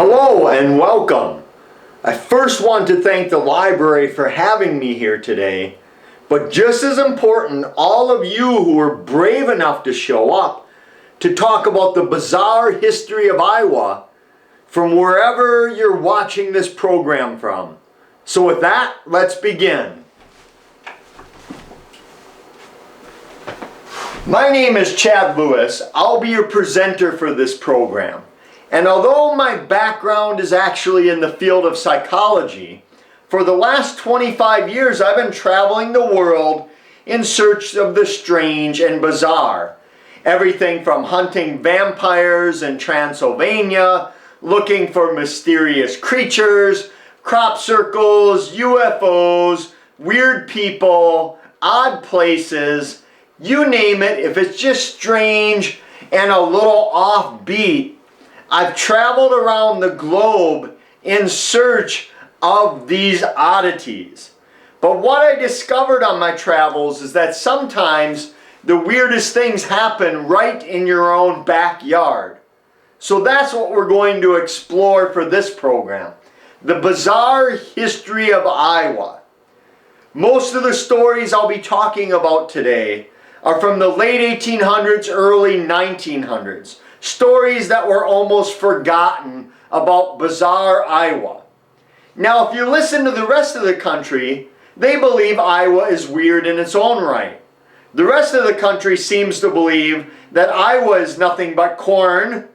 Hello and welcome. I first want to thank the library for having me here today, but just as important, all of you who were brave enough to show up to talk about the bizarre history of Iowa from wherever you're watching this program from. So with that, let's begin. My name is Chad Lewis. I'll be your presenter for this program. And although my background is actually in the field of psychology, for the last 25 years I've been traveling the world in search of the strange and bizarre. Everything from hunting vampires in Transylvania, looking for mysterious creatures, crop circles, UFOs, weird people, odd places, you name it. If it's just strange and a little offbeat, I've traveled around the globe in search of these oddities. But what I discovered on my travels is that sometimes the weirdest things happen right in your own backyard. So that's what we're going to explore for this program. The bizarre history of Iowa. Most of the stories I'll be talking about today are from the late 1800s, early 1900s. Stories that were almost forgotten about bizarre Iowa. Now, if you listen to the rest of the country, they believe Iowa is weird in its own right. The rest of the country seems to believe that Iowa is nothing but corn,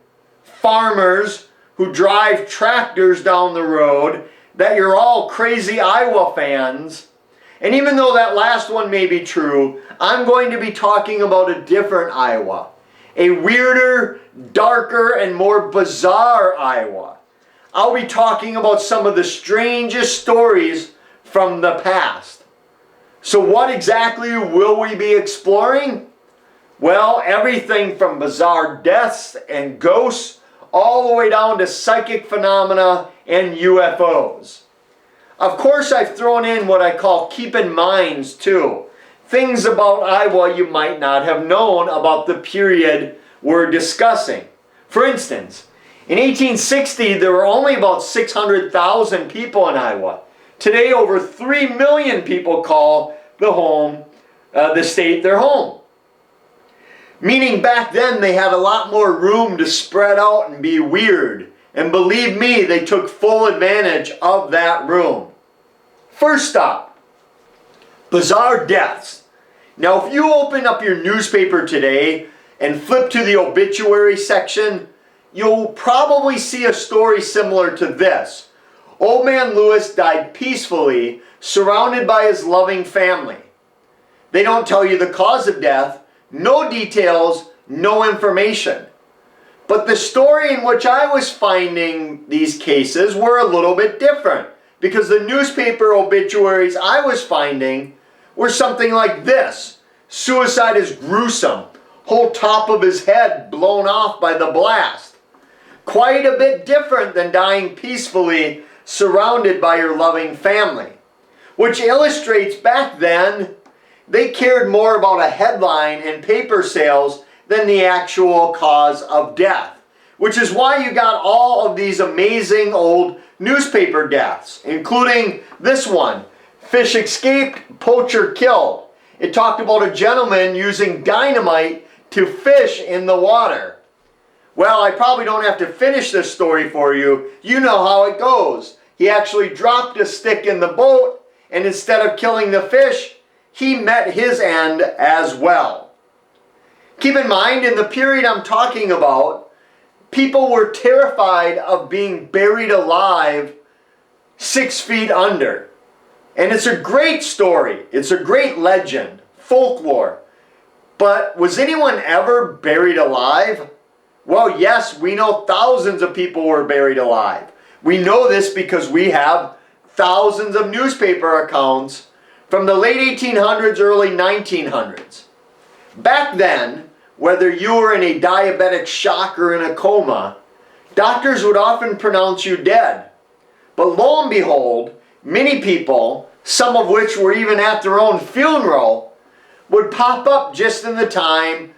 farmers who drive tractors down the road, that you're all crazy Iowa fans. And even though that last one may be true, I'm going to be talking about a different Iowa. A weirder, darker, and more bizarre Iowa. I'll be talking about some of the strangest stories from the past. So what exactly will we be exploring? Well, everything from bizarre deaths and ghosts all the way down to psychic phenomena and UFOs. Of course, I've thrown in what I call keep in minds too. Things about Iowa you might not have known about the period we're discussing. For instance, in 1860 there were only about 600,000 people in Iowa. Today over 3 million people call the state their home. Meaning back then they had a lot more room to spread out and be weird. And believe me, they took full advantage of that room. First up, bizarre deaths. Now, if you open up your newspaper today and flip to the obituary section, you'll probably see a story similar to this. Old man Lewis died peacefully, surrounded by his loving family. They don't tell you the cause of death, no details, no information. But the story in which I was finding these cases were a little bit different, because the newspaper obituaries I was finding were something like this. Suicide is gruesome. Whole top of his head blown off by the blast. Quite a bit different than dying peacefully surrounded by your loving family. Which illustrates back then, they cared more about a headline and paper sales than the actual cause of death. Which is why you got all of these amazing old newspaper deaths, including this one. Fish escaped, poacher killed. It talked about a gentleman using dynamite to fish in the water. Well, I probably don't have to finish this story for you. You know how it goes. He actually dropped a stick in the boat, and instead of killing the fish, he met his end as well. Keep in mind, in the period I'm talking about, people were terrified of being buried alive 6 feet under. And it's a great story. It's a great legend, folklore. But was anyone ever buried alive? Well, yes, we know thousands of people were buried alive. We know this because we have thousands of newspaper accounts from the late 1800s, early 1900s. Back then, whether you were in a diabetic shock or in a coma, doctors would often pronounce you dead. But lo and behold, many people, some of which were even at their own funeral, would pop up just in the time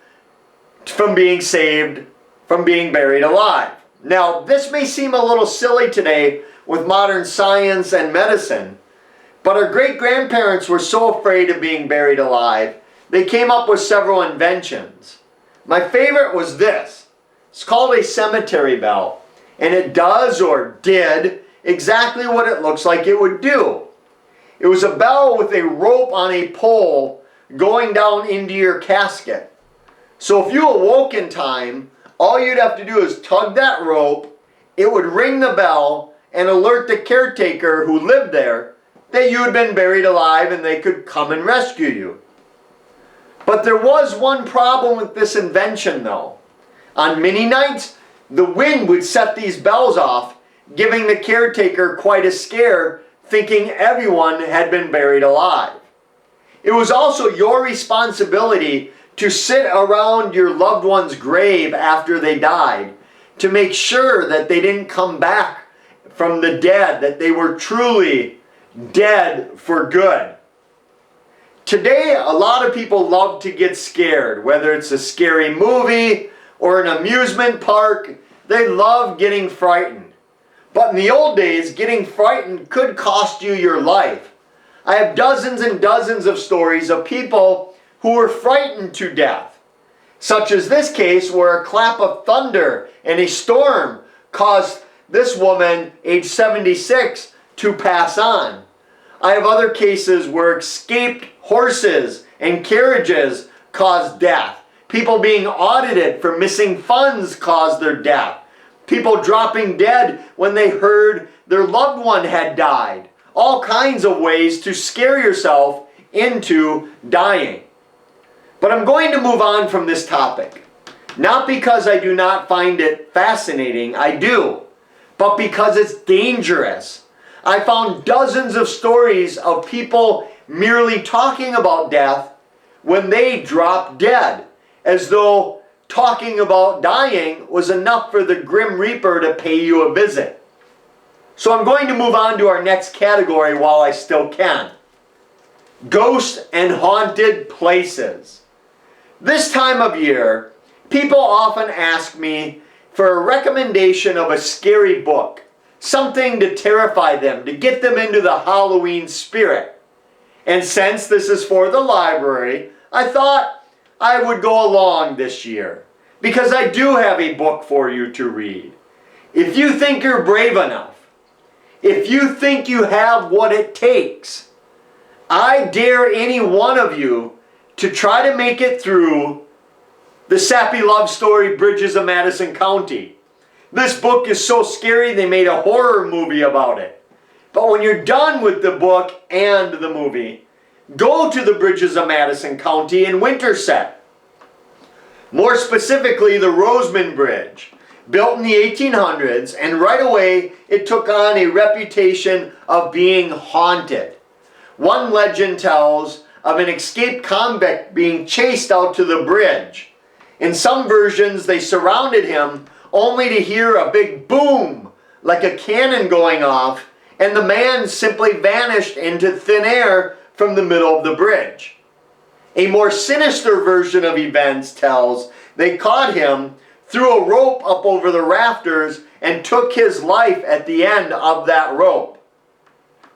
from being saved from being buried alive. Now, this may seem a little silly today with modern science and medicine, but our great-grandparents were so afraid of being buried alive, they came up with several inventions. My favorite was this. It's called a cemetery bell, and it does, or did, exactly what it looks like it would do. It was a bell with a rope on a pole going down into your casket. So if you awoke in time, all you'd have to do is tug that rope, it would ring the bell, and alert the caretaker who lived there that you had been buried alive and they could come and rescue you. But there was one problem with this invention though. On many nights, the wind would set these bells off, giving the caretaker quite a scare, thinking everyone had been buried alive. It was also your responsibility to sit around your loved one's grave after they died to make sure that they didn't come back from the dead, that they were truly dead for good. Today, a lot of people love to get scared, whether it's a scary movie or an amusement park. They love getting frightened. But in the old days, getting frightened could cost you your life. I have dozens and dozens of stories of people who were frightened to death, such as this case where a clap of thunder and a storm caused this woman, age 76, to pass on. I have other cases where escaped horses and carriages caused death. People being audited for missing funds caused their death. People dropping dead when they heard their loved one had died. All kinds of ways to scare yourself into dying. But I'm going to move on from this topic. Not because I do not find it fascinating, I do, but because it's dangerous. I found dozens of stories of people merely talking about death when they dropped dead, as though talking about dying was enough for the Grim Reaper to pay you a visit. So I'm going to move on to our next category while I still can. Ghost and haunted places. This time of year, people often ask me for a recommendation of a scary book, something to terrify them, to get them into the Halloween spirit. And since this is for the library, I thought I would go along this year, because I do have a book for you to read. If you think you're brave enough, if you think you have what it takes, I dare any one of you to try to make it through the sappy love story Bridges of Madison County. This book is so scary they made a horror movie about it. But when you're done with the book and the movie, go to the Bridges of Madison County in Winterset. More specifically, the Roseman Bridge, built in the 1800s, and right away it took on a reputation of being haunted. One legend tells of an escaped convict being chased out to the bridge. In some versions, they surrounded him only to hear a big boom, like a cannon going off, and the man simply vanished into thin air from the middle of the bridge. A more sinister version of events tells they caught him, threw a rope up over the rafters, and took his life at the end of that rope.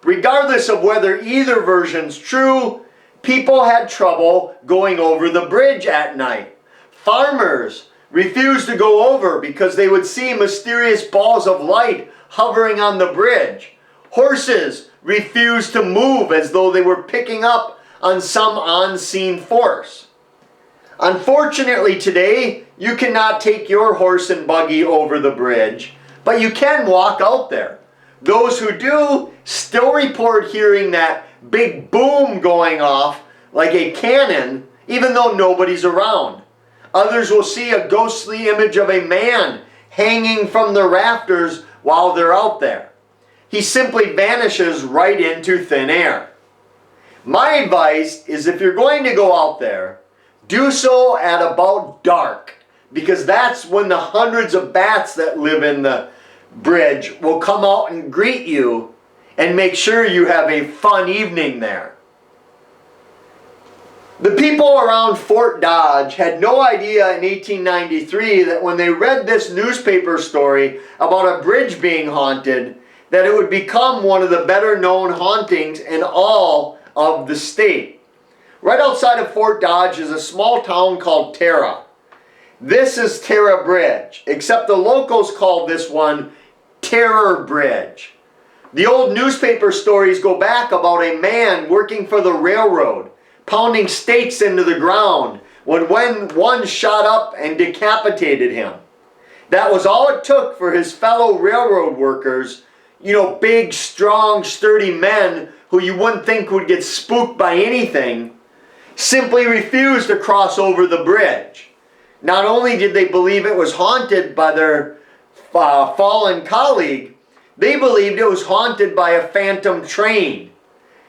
Regardless of whether either version's true, people had trouble going over the bridge at night. Farmers refused to go over because they would see mysterious balls of light hovering on the bridge. Horses refused to move as though they were picking up on some unseen force. Unfortunately today, you cannot take your horse and buggy over the bridge, but you can walk out there. Those who do still report hearing that big boom going off like a cannon, even though nobody's around. Others will see a ghostly image of a man hanging from the rafters while they're out there. He simply vanishes right into thin air. My advice is, if you're going to go out there, do so at about dark, because that's when the hundreds of bats that live in the bridge will come out and greet you and make sure you have a fun evening there. The people around Fort Dodge had no idea in 1893 that when they read this newspaper story about a bridge being haunted, that it would become one of the better known hauntings in all of the state. Right outside of Fort Dodge is a small town called Terra. This is Terra Bridge, except the locals call this one Terror Bridge. The old newspaper stories go back about a man working for the railroad, pounding stakes into the ground when one shot up and decapitated him. That was all it took for his fellow railroad workers, big, strong, sturdy men who you wouldn't think would get spooked by anything, simply refused to cross over the bridge. Not only did they believe it was haunted by their fallen colleague, they believed it was haunted by a phantom train.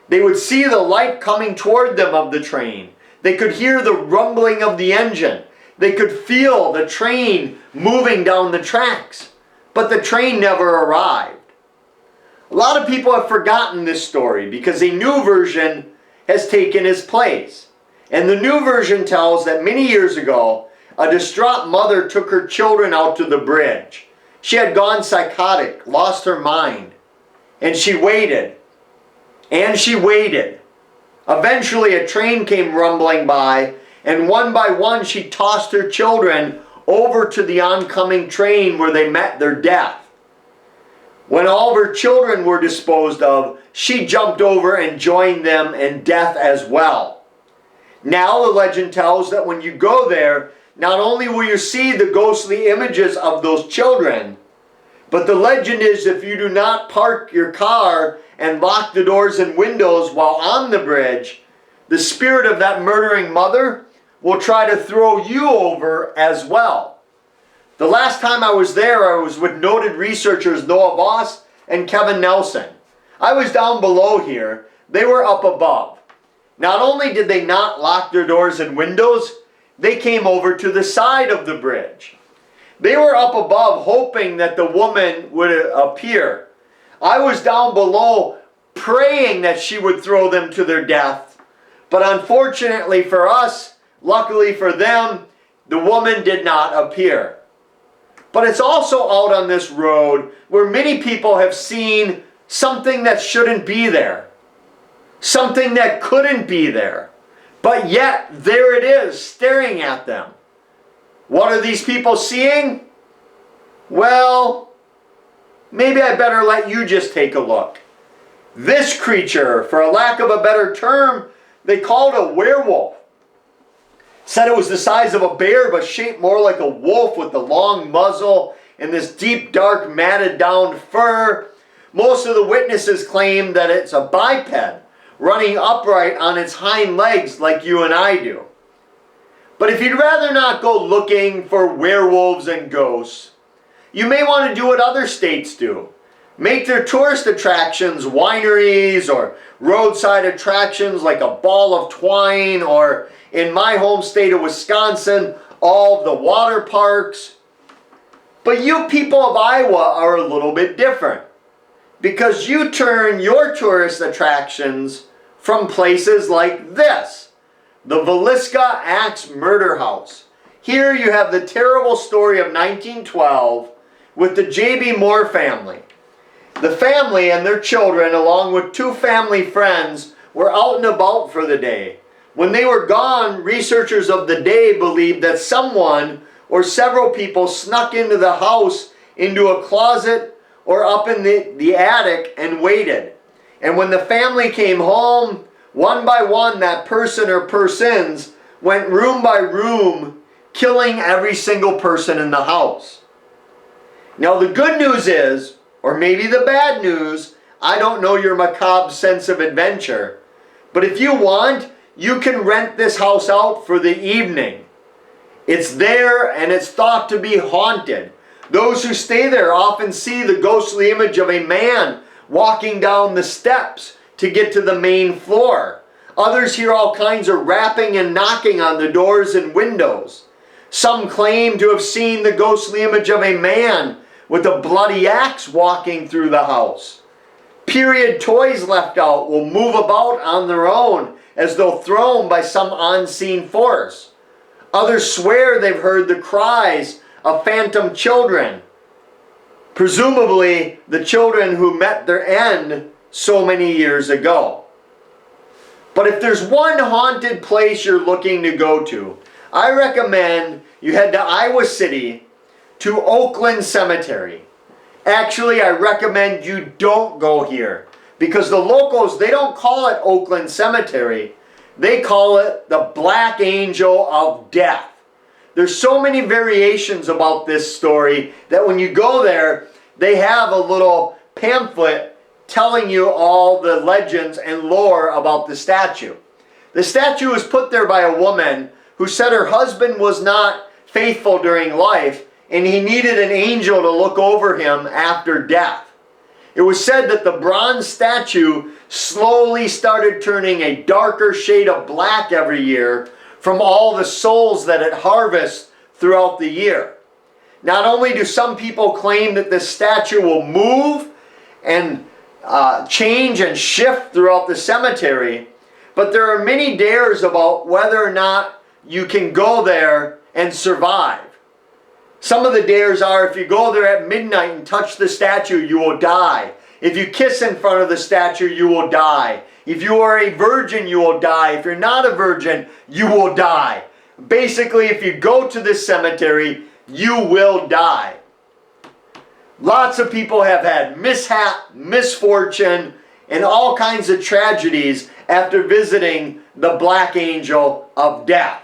They would see the light coming toward them of the train. They could hear the rumbling of the engine. They could feel the train moving down the tracks. But the train never arrived. A lot of people have forgotten this story because a new version has taken its place. And the new version tells that many years ago, a distraught mother took her children out to the bridge. She had gone psychotic, lost her mind. And she waited. And she waited. Eventually a train came rumbling by, and one by one she tossed her children over to the oncoming train where they met their death. When all of her children were disposed of, she jumped over and joined them in death as well. Now the legend tells that when you go there, not only will you see the ghostly images of those children, but the legend is if you do not park your car and lock the doors and windows while on the bridge, the spirit of that murdering mother will try to throw you over as well. The last time I was there, I was with noted researchers Noah Voss and Kevin Nelson. I was down below here. They were up above. Not only did they not lock their doors and windows, they came over to the side of the bridge. They were up above hoping that the woman would appear. I was down below praying that she would throw them to their death. But unfortunately for us, luckily for them, the woman did not appear. But it's also out on this road where many people have seen something that shouldn't be there. Something that couldn't be there. But yet, there it is, staring at them. What are these people seeing? Well, maybe I better let you just take a look. This creature, for a lack of a better term, they called a werewolf. Said it was the size of a bear, but shaped more like a wolf with the long muzzle and this deep, dark, matted down fur. Most of the witnesses claim that it's a biped, running upright on its hind legs like you and I do. But if you'd rather not go looking for werewolves and ghosts, you may want to do what other states do. Make their tourist attractions wineries or roadside attractions like a ball of twine, or in my home state of Wisconsin, all of the water parks. But you people of Iowa are a little bit different, because you turn your tourist attractions from places like this, the Villisca Axe Murder House. Here you have the terrible story of 1912 with the J.B. Moore family. The family and their children, along with two family friends, were out and about for the day. When they were gone, researchers of the day believed that someone or several people snuck into the house, into a closet, or up in the attic and waited. And when the family came home, one by one, that person or persons went room by room, killing every single person in the house. Now the good news is, or maybe the bad news, I don't know your macabre sense of adventure, but if you want, you can rent this house out for the evening. It's there and it's thought to be haunted. Those who stay there often see the ghostly image of a man walking down the steps to get to the main floor. Others hear all kinds of rapping and knocking on the doors and windows. Some claim to have seen the ghostly image of a man with a bloody axe walking through the house. Period toys left out will move about on their own as though thrown by some unseen force. Others swear they've heard the cries of phantom children, presumably the children who met their end so many years ago. But if there's one haunted place you're looking to go to, I recommend you head to Iowa City to Oakland Cemetery. Actually, I recommend you don't go here because the locals, they don't call it Oakland Cemetery. They call it the Black Angel of Death. There's so many variations about this story that when you go there, they have a little pamphlet telling you all the legends and lore about the statue. The statue was put there by a woman who said her husband was not faithful during life and he needed an angel to look over him after death. It was said that the bronze statue slowly started turning a darker shade of black every year from all the souls that it harvests throughout the year. Not only do some people claim that this statue will move and change and shift throughout the cemetery, but there are many dares about whether or not you can go there and survive. Some of the dares are, if you go there at midnight and touch the statue, you will die. If you kiss in front of the statue, you will die. If you are a virgin, you will die. If you're not a virgin, you will die. Basically, if you go to this cemetery, you will die. Lots of people have had mishap, misfortune, and all kinds of tragedies after visiting the Black Angel of Death.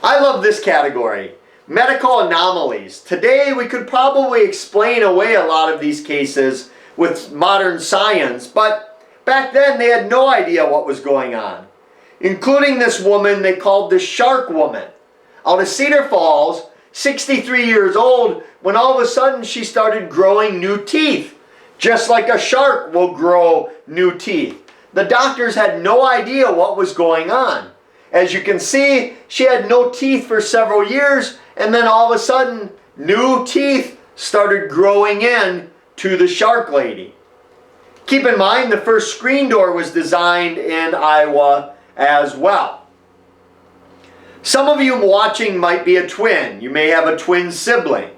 I love this category, medical anomalies. Today we could probably explain away a lot of these cases with modern science, but back then they had no idea what was going on. Including this woman they called the Shark Woman. Out of Cedar Falls, 63 years old, when all of a sudden she started growing new teeth. Just like a shark will grow new teeth. The doctors had no idea what was going on. As you can see, she had no teeth for several years, and then all of a sudden, new teeth started growing in to the shark lady. Keep in mind, the first screen door was designed in Iowa as well. Some of you watching might be a twin. You may have a twin sibling.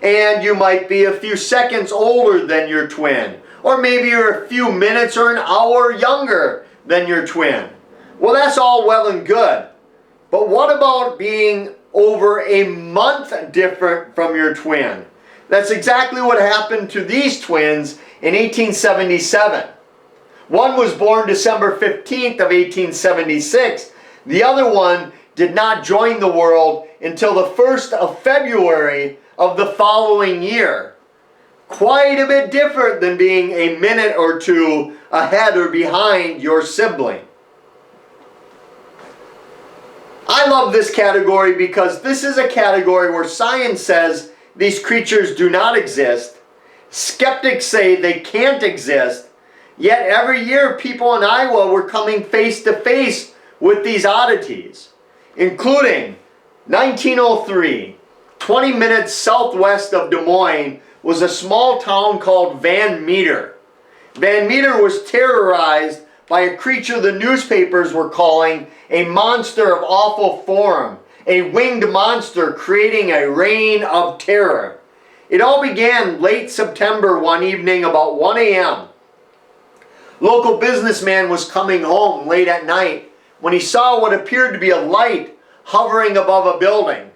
And you might be a few seconds older than your twin. Or maybe you're a few minutes or an hour younger than your twin. Well, that's all well and good. But what about being over a month different from your twin? That's exactly what happened to these twins in 1877. One was born December 15th of 1876. The other one did not join the world until the 1st of February of the following year. Quite a bit different than being a minute or two ahead or behind your sibling. I love this category because this is a category where science says these creatures do not exist. Skeptics say they can't exist. Yet every year people in Iowa were coming face to face with these oddities. Including 1903, 20 minutes southwest of Des Moines was a small town called Van Meter. Van Meter was terrorized by a creature the newspapers were calling a monster of awful form, a winged monster creating a reign of terror. It all began late September one evening about 1 a.m. Local businessman was coming home late at night when he saw what appeared to be a light hovering above a building.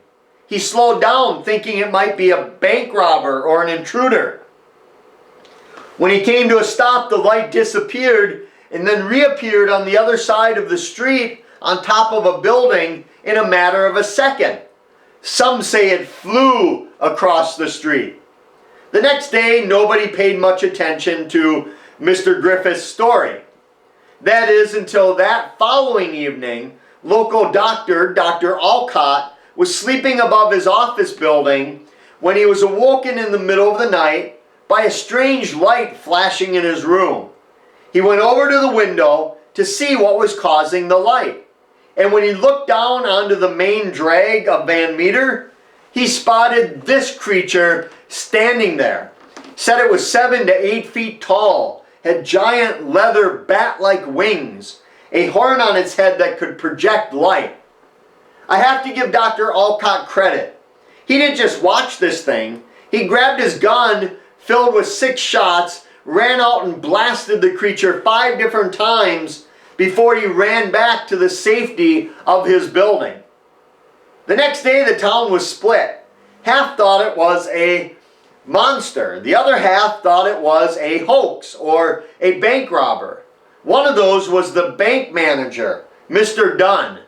He slowed down thinking it might be a bank robber or an intruder. When he came to a stop, the light disappeared and then reappeared on the other side of the street on top of a building in a matter of a second. Some say it flew across the street. The next day, nobody paid much attention to Mr. Griffith's story. That is until that following evening, local doctor, Dr. Alcott, was sleeping above his office building when he was awoken in the middle of the night by a strange light flashing in his room. He went over to the window to see what was causing the light. And when he looked down onto the main drag of Van Meter, he spotted this creature standing there. Said it was 7 to 8 feet tall had giant leather bat-like wings, a horn on its head that could project light. I have to give Dr. Alcott credit. He didn't just watch this thing. He grabbed his gun, filled with 6 shots, ran out and blasted the creature 5 different times before he ran back to the safety of his building. The next day the town was split. Half thought it was a monster. The other half thought it was a hoax or a bank robber. One of those was the bank manager, Mr. Dunn.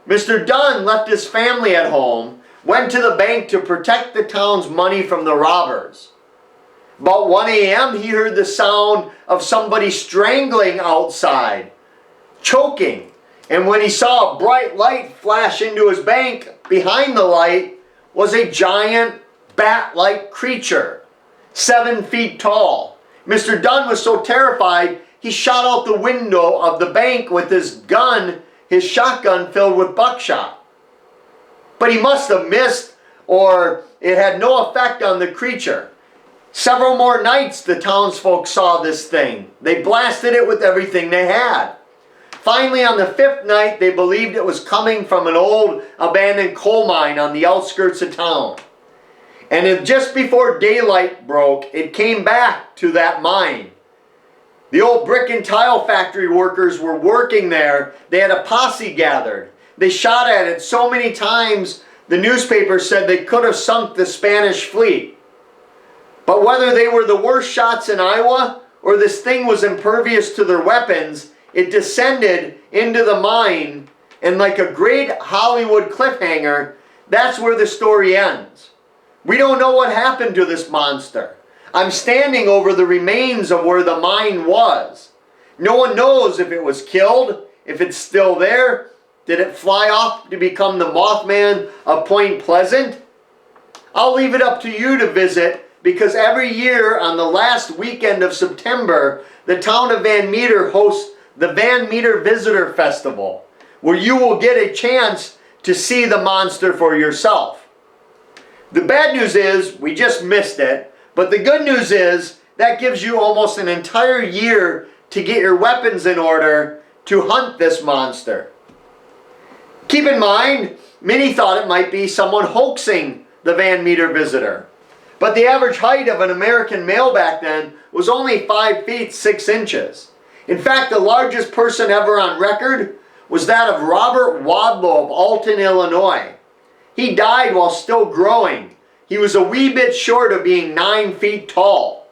Mr. Dunn left his family at home, went to the bank to protect the town's money from the robbers. About 1 a.m. he heard the sound of somebody strangling outside, choking. And when he saw a bright light flash into his bank, behind the light was a giant bat-like creature, 7 feet tall. Mr. Dunn was so terrified, he shot out the window of the bank with his gun, his shotgun filled with buckshot. But he must have missed, or it had no effect on the creature. Several more nights the townsfolk saw this thing. They blasted it with everything they had. Finally, on the 5th night, they believed it was coming from an old abandoned coal mine on the outskirts of town. And just before daylight broke, it came back to that mine. The old brick and tile factory workers were working there. They had a posse gathered. They shot at it so many times, the newspaper said they could have sunk the Spanish fleet. But whether they were the worst shots in Iowa or this thing was impervious to their weapons, it descended into the mine, and like a great Hollywood cliffhanger, that's where the story ends. We don't know what happened to this monster. I'm standing over the remains of where the mine was. No one knows if it was killed, if it's still there. Did it fly off to become the Mothman of Point Pleasant? I'll leave it up to you to visit, because every year on the last weekend of September, the town of Van Meter hosts the Van Meter Visitor Festival, where you will get a chance to see the monster for yourself. The bad news is we just missed it, but the good news is that gives you almost an entire year to get your weapons in order to hunt this monster. Keep in mind, many thought it might be someone hoaxing the Van Meter Visitor. But the average height of an American male back then was only 5 feet 6 inches. In fact, the largest person ever on record was that of Robert Wadlow of Alton, Illinois. He died while still growing. He was a wee bit short of being 9 feet tall.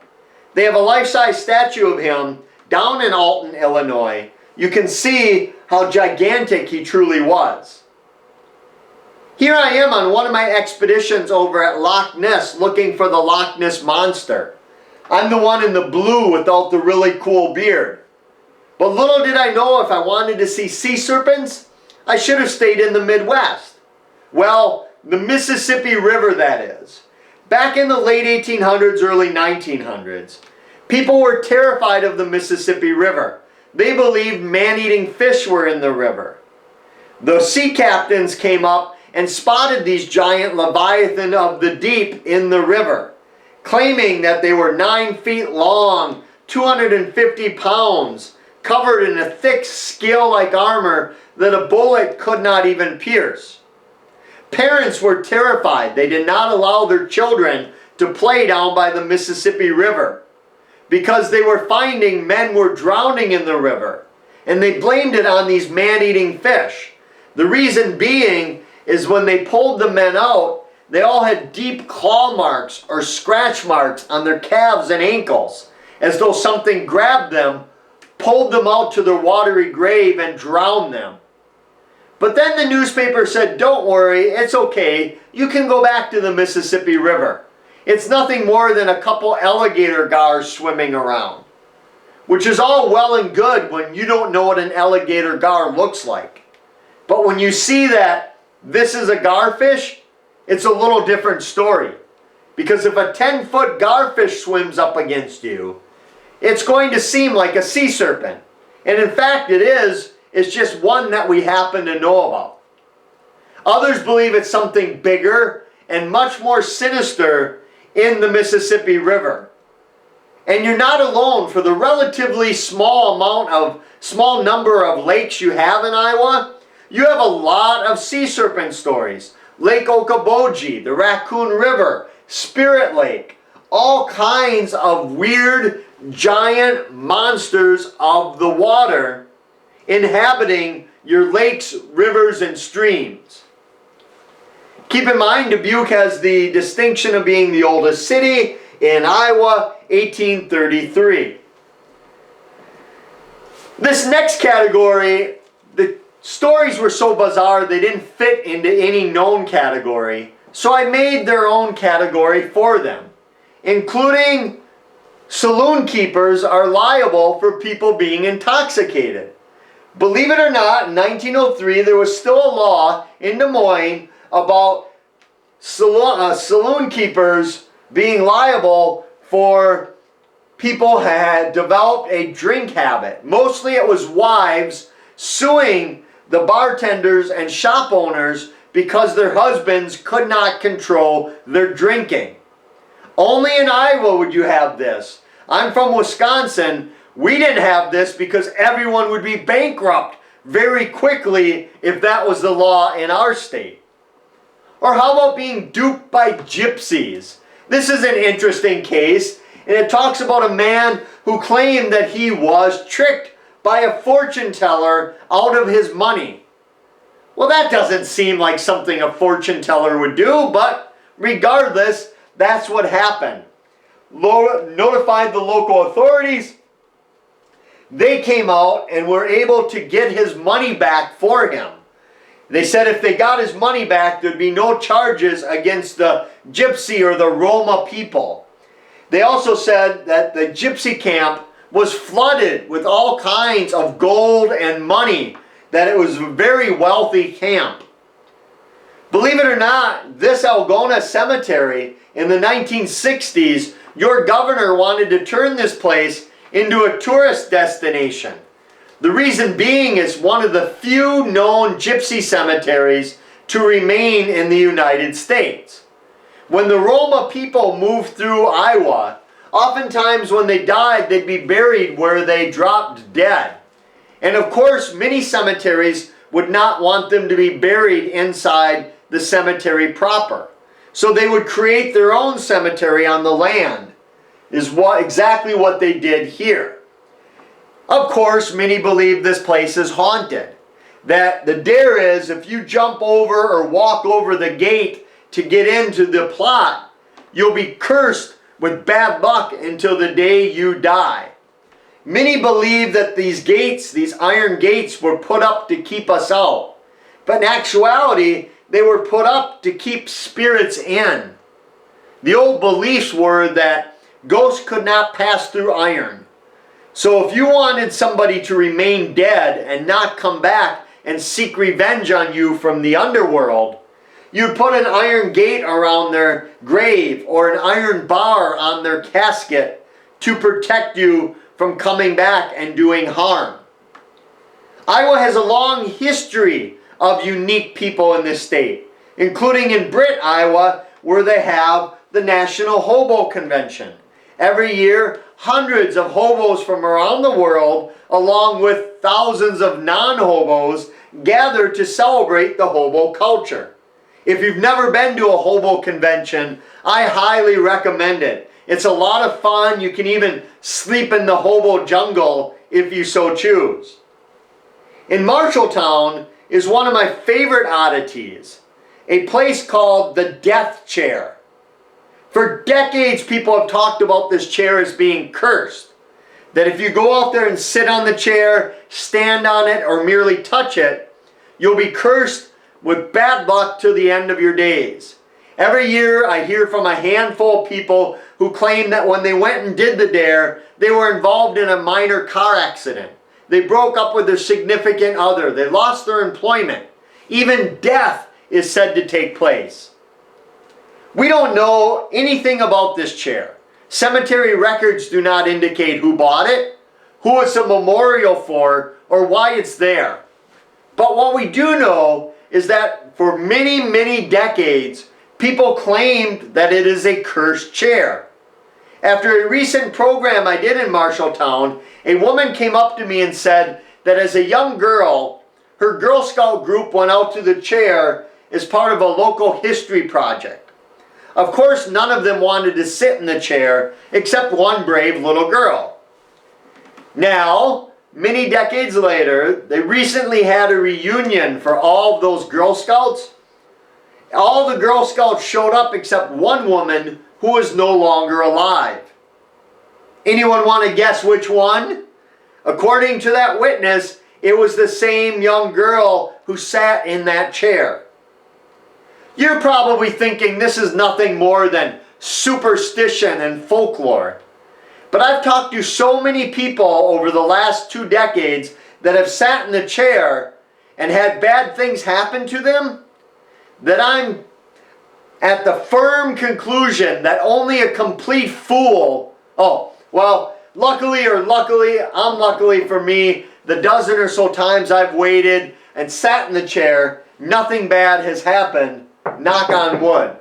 They have a life-size statue of him down in Alton, Illinois. You can see how gigantic he truly was. Here I am on one of my expeditions over at Loch Ness looking for the Loch Ness Monster. I'm the one in the blue without the really cool beard. But little did I know, if I wanted to see sea serpents, I should have stayed in the Midwest. Well, the Mississippi River, that is. Back in the late 1800s, early 1900s, people were terrified of the Mississippi River. They believed man-eating fish were in the river. The sea captains came up and spotted these giant leviathan of the deep in the river, claiming that they were 9 feet long, 250 pounds, covered in a thick scale-like armor that a bullet could not even pierce. Parents were terrified. They did not allow their children to play down by the Mississippi River because they were finding men were drowning in the river, and they blamed it on these man-eating fish. The reason being is when they pulled the men out, they all had deep claw marks or scratch marks on their calves and ankles, as though something grabbed them, pulled them out to their watery grave, and drowned them. But then the newspaper said, don't worry, it's okay, you can go back to the Mississippi River. It's nothing more than a couple alligator gars swimming around. Which is all well and good when you don't know what an alligator gar looks like. But when you see that this is a garfish, it's a little different story. Because if a 10-foot garfish swims up against you, it's going to seem like a sea serpent. And in fact it is. It's just one that we happen to know about. Others believe it's something bigger and much more sinister in the Mississippi River. And you're not alone. For the relatively small number of lakes you have in Iowa, you have a lot of sea serpent stories. Lake Okoboji, the Raccoon River, Spirit Lake, all kinds of weird, giant monsters of the water inhabiting your lakes, rivers, and streams. Keep in mind, Dubuque has the distinction of being the oldest city in Iowa, 1833. This next category, the stories were so bizarre they didn't fit into any known category, so I made their own category for them, including saloon keepers are liable for people being intoxicated. Believe it or not, in 1903 there was still a law in Des Moines about saloon keepers being liable for people had developed a drink habit. Mostly it was wives suing the bartenders and shop owners because their husbands could not control their drinking. Only in Iowa would you have this. I'm from Wisconsin. We didn't have this because everyone would be bankrupt very quickly if that was the law in our state. Or how about being duped by gypsies? This is an interesting case, and it talks about a man who claimed that he was tricked by a fortune teller out of his money. Well, that doesn't seem like something a fortune teller would do, but regardless, that's what happened. Notified the local authorities. They came out and were able to get his money back for him. They said if they got his money back, there'd be no charges against the gypsy or the Roma people. They also said that the gypsy camp was flooded with all kinds of gold and money, that it was a very wealthy camp. Believe it or not, this Algona cemetery in the 1960s, your governor wanted to turn this place into a tourist destination. The reason being it's one of the few known gypsy cemeteries to remain in the United States. When the Roma people moved through Iowa, oftentimes when they died, they'd be buried where they dropped dead. And of course, many cemeteries would not want them to be buried inside the cemetery proper. So they would create their own cemetery on the land, is exactly what they did here. Of course, many believe this place is haunted. That the dare is if you jump over or walk over the gate to get into the plot, you'll be cursed with bad luck until the day you die. Many believe that these gates, these iron gates, were put up to keep us out. But in actuality, they were put up to keep spirits in. The old beliefs were that ghosts could not pass through iron. So if you wanted somebody to remain dead and not come back and seek revenge on you from the underworld, you'd put an iron gate around their grave or an iron bar on their casket to protect you from coming back and doing harm. Iowa has a long history of unique people in this state, including in Britt, Iowa, where they have the National Hobo Convention. Every year, hundreds of hobos from around the world, along with thousands of non-hobos, gather to celebrate the hobo culture. If you've never been to a hobo convention, I highly recommend it. It's a lot of fun. You can even sleep in the hobo jungle if you so choose. In Marshalltown is one of my favorite oddities, a place called the Death Chair. For decades, people have talked about this chair as being cursed. That if you go out there and sit on the chair, stand on it, or merely touch it, you'll be cursed with bad luck to the end of your days. Every year, I hear from a handful of people who claim that when they went and did the dare, they were involved in a minor car accident. They broke up with their significant other. They lost their employment. Even death is said to take place. We don't know anything about this chair. Cemetery records do not indicate who bought it, who it's a memorial for, or why it's there. But what we do know is that for many, many decades, people claimed that it is a cursed chair. After a recent program I did in Marshalltown, a woman came up to me and said that as a young girl, her Girl Scout group went out to the chair as part of a local history project. Of course, none of them wanted to sit in the chair except one brave little girl. Now, many decades later, they recently had a reunion for all of those Girl Scouts. All the Girl Scouts showed up except one woman who is no longer alive. Anyone want to guess which one? According to that witness, it was the same young girl who sat in that chair. You're probably thinking this is nothing more than superstition and folklore. But I've talked to so many people over the last 2 decades that have sat in the chair and had bad things happen to them that I'm at the firm conclusion that only a complete fool, luckily for me, the dozen or so times I've waited and sat in the chair, nothing bad has happened, knock on wood.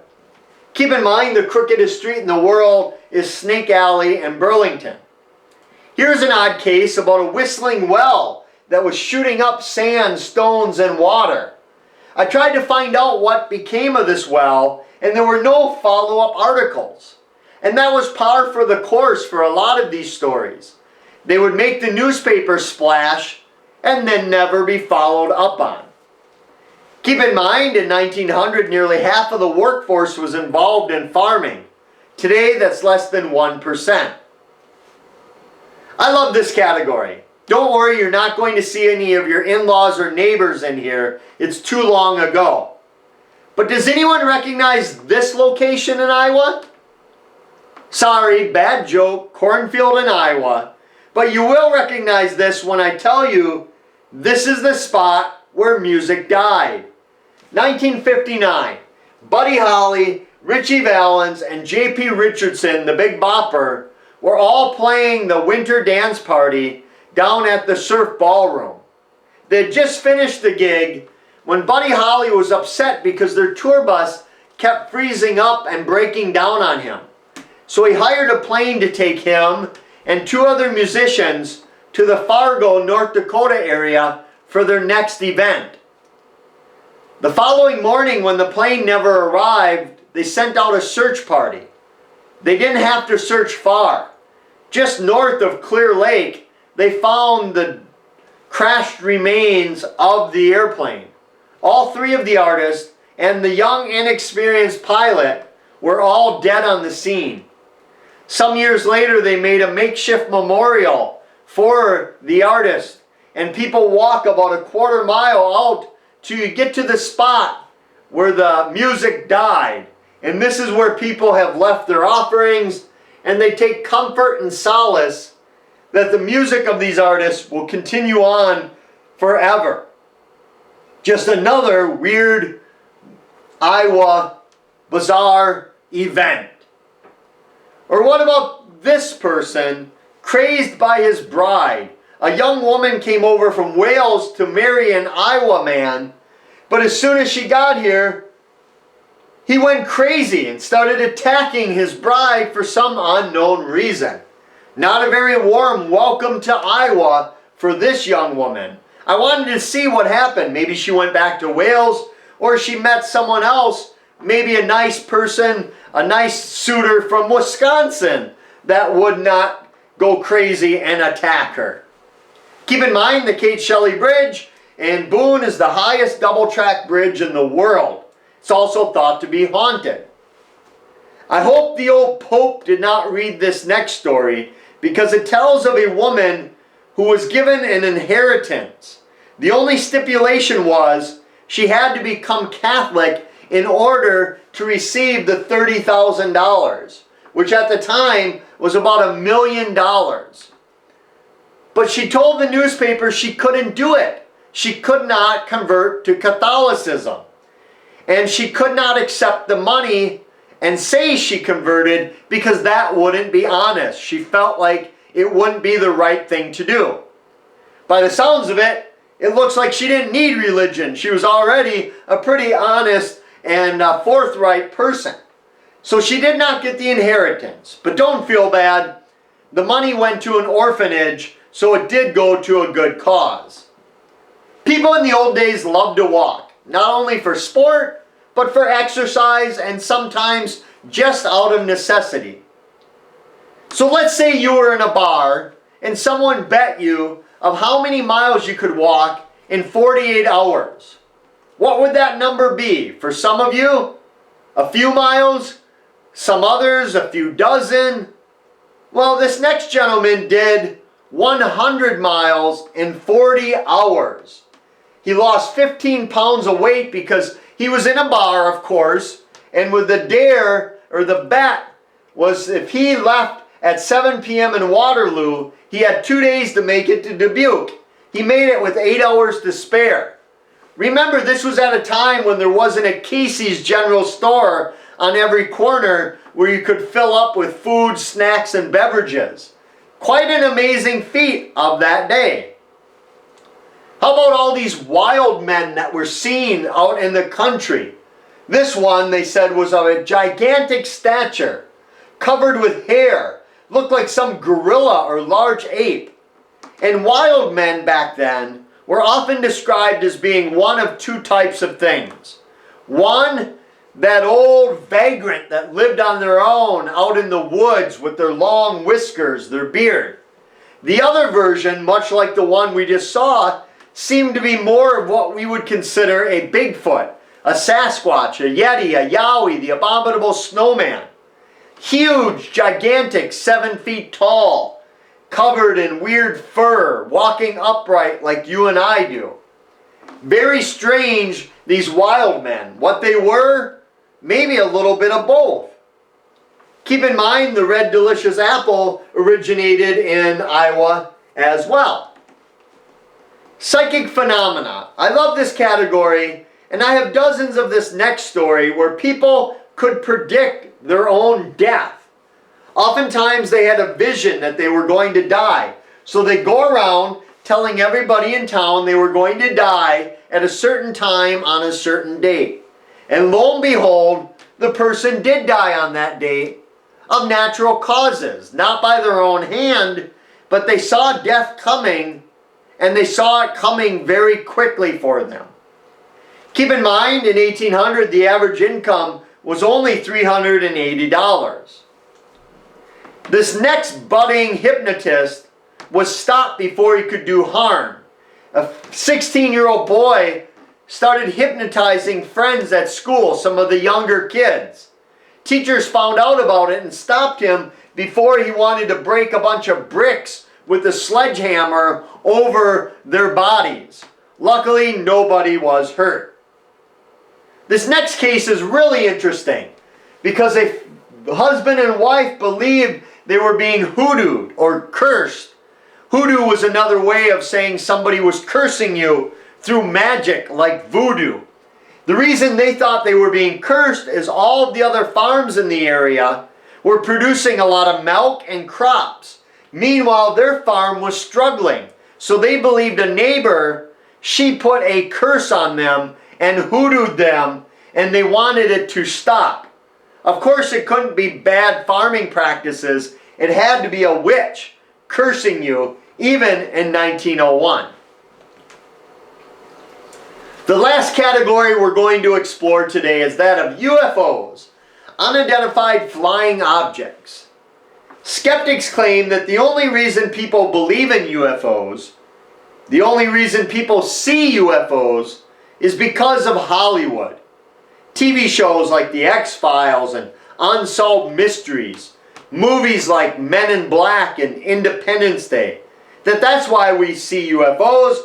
Keep in mind the crookedest street in the world is Snake Alley in Burlington. Here's an odd case about a whistling well that was shooting up sand, stones, and water. I tried to find out what became of this well, and there were no follow-up articles. And that was par for the course for a lot of these stories. They would make the newspaper splash and then never be followed up on. Keep in mind, in 1900, nearly half of the workforce was involved in farming. Today, that's less than 1%. I love this category. Don't worry, you're not going to see any of your in-laws or neighbors in here. It's too long ago. But does anyone recognize this location in Iowa? Sorry, bad joke, cornfield in Iowa. But you will recognize this when I tell you this is the spot where music died. 1959, Buddy Holly, Ritchie Valens, and J.P. Richardson, the Big Bopper, were all playing the winter dance party down at the Surf Ballroom. They had just finished the gig when Buddy Holly was upset because their tour bus kept freezing up and breaking down on him. So he hired a plane to take him and 2 other musicians to the Fargo, North Dakota area for their next event. The following morning, when the plane never arrived, they sent out a search party. They didn't have to search far. Just north of Clear Lake, they found the crashed remains of the airplane. All 3 of the artists and the young, inexperienced pilot were all dead on the scene. Some years later, they made a makeshift memorial for the artist, and people walk about a quarter mile out to get to the spot where the music died. And this is where people have left their offerings, and they take comfort and solace that the music of these artists will continue on forever. Just another weird Iowa bizarre event. Or what about this person, crazed by his bride? A young woman came over from Wales to marry an Iowa man, but as soon as she got here, he went crazy and started attacking his bride for some unknown reason. Not a very warm welcome to Iowa for this young woman. I wanted to see what happened. Maybe she went back to Wales, or she met someone else, maybe a nice person, a nice suitor from Wisconsin that would not go crazy and attack her. Keep in mind the Kate Shelley Bridge in Boone is the highest double-track bridge in the world. It's also thought to be haunted. I hope the old Pope did not read this next story because it tells of a woman who was given an inheritance. The only stipulation was she had to become Catholic in order to receive the $30,000, which at the time was about $1 million. But she told the newspaper she couldn't do it. She could not convert to Catholicism. And she could not accept the money and say she converted because that wouldn't be honest. She felt like it wouldn't be the right thing to do. By the sounds of it, it looks like she didn't need religion. She was already a pretty honest and forthright person. So she did not get the inheritance. But don't feel bad. The money went to an orphanage, so it did go to a good cause. People in the old days loved to walk, not only for sport, but for exercise and sometimes just out of necessity. So let's say you were in a bar and someone bet you of how many miles you could walk in 48 hours. What would that number be? For some of you, a few miles, some others, a few dozen. Well, this next gentleman did 100 miles in 40 hours. He lost 15 pounds of weight because he was in a bar, of course, and with the dare, or the bet, was if he left at 7 p.m. in Waterloo, he had 2 days to make it to Dubuque. He made it with 8 hours to spare. Remember, this was at a time when there wasn't a Casey's General Store on every corner where you could fill up with food, snacks, and beverages. Quite an amazing feat of that day. How about all these wild men that were seen out in the country? This one, they said, was of a gigantic stature, covered with hair, looked like some gorilla or large ape. And wild men back then were often described as being one of two types of things. One, that old vagrant that lived on their own out in the woods with their long whiskers, their beard. The other version, much like the one we just saw, seemed to be more of what we would consider a Bigfoot, a Sasquatch, a Yeti, a Yowie, the abominable snowman. Huge, gigantic, 7 feet tall, covered in weird fur, walking upright like you and I do. Very strange, these wild men. What they were? Maybe a little bit of both. Keep in mind the red delicious apple originated in Iowa as well. Psychic phenomena. I love this category, and I have dozens of this next story where people could predict their own death. Oftentimes they had a vision that they were going to die. So they go around telling everybody in town they were going to die at a certain time on a certain date. And lo and behold, the person did die on that date of natural causes. Not by their own hand, but they saw death coming, and they saw it coming very quickly for them. Keep in mind, in 1800, the average income was only $380. This next budding hypnotist was stopped before he could do harm. A 16-year-old boy started hypnotizing friends at school, some of the younger kids. Teachers found out about it and stopped him before he wanted to break a bunch of bricks with a sledgehammer over their bodies. Luckily, nobody was hurt. This next case is really interesting because a husband and wife believed they were being hoodooed or cursed. Hoodoo was another way of saying somebody was cursing you through magic like voodoo. The reason they thought they were being cursed is all of the other farms in the area were producing a lot of milk and crops. Meanwhile, their farm was struggling. So they believed a neighbor, she put a curse on them and hoodooed them, and they wanted it to stop. Of course, it couldn't be bad farming practices. It had to be a witch cursing you, even in 1901. The last category we're going to explore today is that of UFOs, unidentified flying objects. Skeptics claim that the only reason people believe in UFOs, the only reason people see UFOs, is because of Hollywood. TV shows like The X-Files and Unsolved Mysteries, movies like Men in Black and Independence Day, that's why we see UFOs.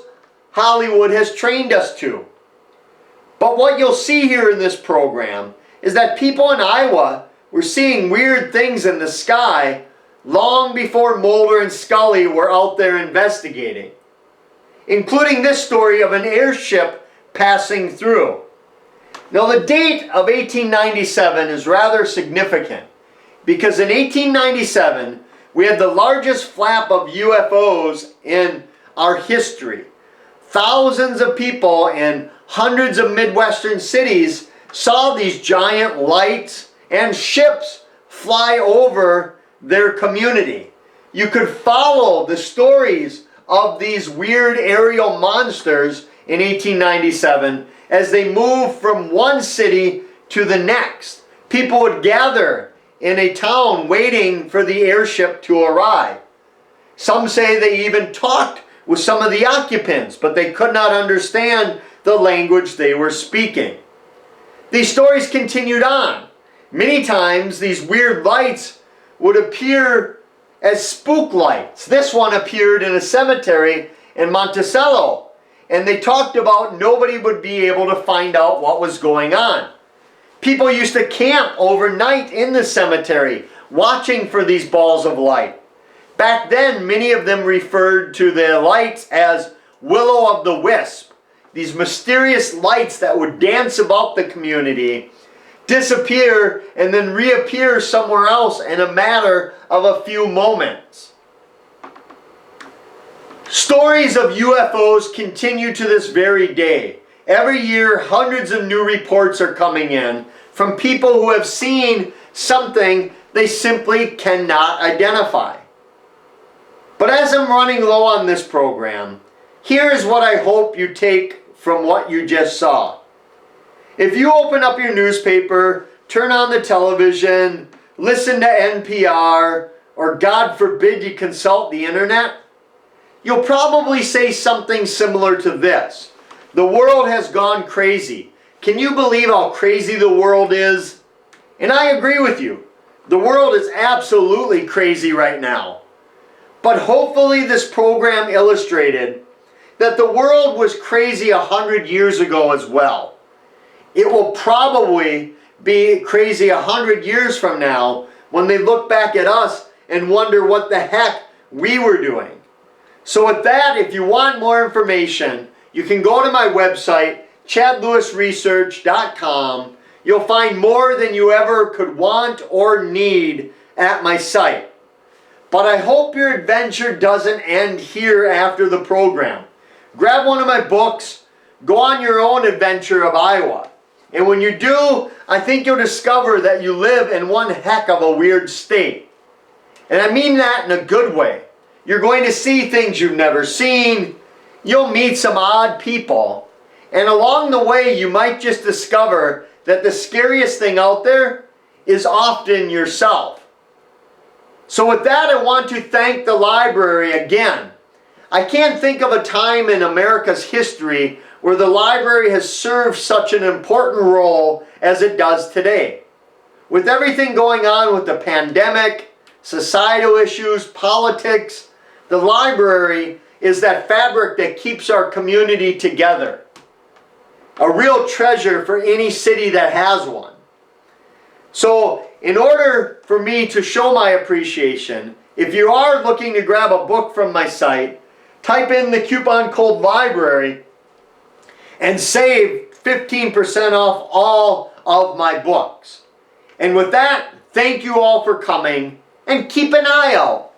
Hollywood has trained us to. But what you'll see here in this program is that people in Iowa were seeing weird things in the sky long before Mulder and Scully were out there investigating, including this story of an airship passing through. Now, the date of 1897 is rather significant because in 1897 we had the largest flap of UFOs in our history. Thousands of people in hundreds of Midwestern cities saw these giant lights and ships fly over their community. You could follow the stories of these weird aerial monsters in 1897 as they moved from one city to the next. People would gather in a town waiting for the airship to arrive. Some say they even talked with some of the occupants, but they could not understand the language they were speaking. These stories continued on. Many times these weird lights would appear as spook lights. This one appeared in a cemetery in Monticello, and they talked about nobody would be able to find out what was going on. People used to camp overnight in the cemetery, watching for these balls of light. Back then, many of them referred to the lights as will-o'-the-wisp, these mysterious lights that would dance about the community, disappear, and then reappear somewhere else in a matter of a few moments. Stories of UFOs continue to this very day. Every year, hundreds of new reports are coming in from people who have seen something they simply cannot identify. But as I'm running low on this program, here is what I hope you take from what you just saw. If you open up your newspaper, turn on the television, listen to NPR, or God forbid you consult the internet, you'll probably say something similar to this. The world has gone crazy. Can you believe how crazy the world is? And I agree with you. The world is absolutely crazy right now. But hopefully this program illustrated that the world was crazy 100 years ago as well. It will probably be crazy 100 years from now when they look back at us and wonder what the heck we were doing. So with that, if you want more information, you can go to my website, chadlewisresearch.com. You'll find more than you ever could want or need at my site. But I hope your adventure doesn't end here after the program. Grab one of my books, go on your own adventure of Iowa. And when you do, I think you'll discover that you live in one heck of a weird state. And I mean that in a good way. You're going to see things you've never seen. You'll meet some odd people. And along the way, you might just discover that the scariest thing out there is often yourself. So with that, I want to thank the library again. I can't think of a time in America's history where the library has served such an important role as it does today. With everything going on with the pandemic, societal issues, politics, the library is that fabric that keeps our community together. A real treasure for any city that has one. So, in order for me to show my appreciation, if you are looking to grab a book from my site, type in the coupon code LIBRARY and save 15% off all of my books. And with that, thank you all for coming, and keep an eye out